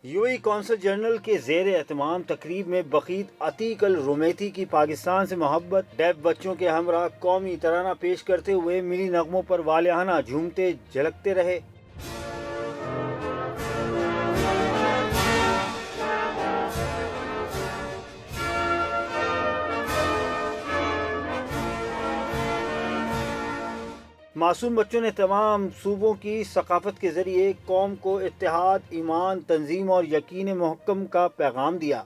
You A consul general کے زیر اہتمام تقریب میں بقیت عتیق الرومیتی کی پاکستان سے محبت ڈیف بچوں کے ہمراہ قومی ترانہ پیش کرتے ہوئے ملی نغموں پر والہانہ جھومتے جھلکتے رہے۔ معصوم بچوں نے تمام صوبوں کی ثقافت کے ذریعے قوم کو اتحاد، ایمان، تنظیم اور یقین محکم کا پیغام دیا۔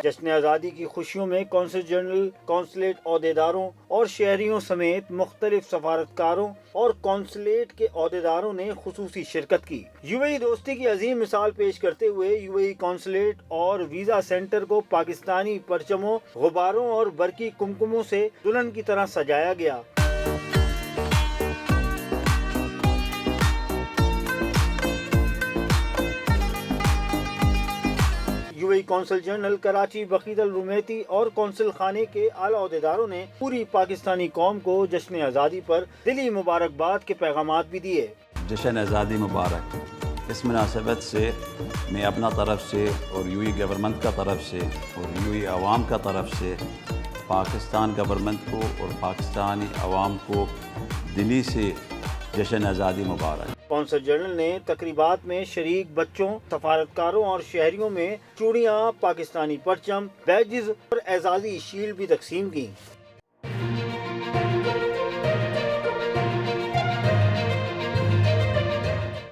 جشن آزادی کی خوشیوں میں کونسل جنرل، کونسلیٹ عہدیداروں اور شہریوں سمیت مختلف سفارتکاروں اور کونسلیٹ کے عہدیداروں نے خصوصی شرکت کی۔ یو اے دوستی کی عظیم مثال پیش کرتے ہوئے یو اے کونسلیٹ اور ویزا سینٹر کو پاکستانی پرچموں، غباروں اور برقی کمکموں سے دلہن کی طرح سجایا گیا۔ U A consul general Karachi, بقیت الرومیتی اور کونسل خانے کے اعلیٰ عہدیداروں نے پوری پاکستانی قوم کو جشن آزادی پر دلی مبارکباد کے پیغامات بھی دیے۔ جشن آزادی مبارک۔ اس مناسبت سے میں اپنا طرف سے اور یو اے گورنمنٹ کا طرف سے اور یو اے عوام کا طرف سے پاکستان گورنمنٹ کو اور پاکستانی عوام کو دلی سے جشن آزادی مبارک۔ کونسل جنرل نے تقریبات میں شریک بچوں، سفارتکاروں اور شہریوں میں چوڑیاں، پاکستانی پرچم، بیجز اور اعزازی شیلڈ بھی تقسیم کی۔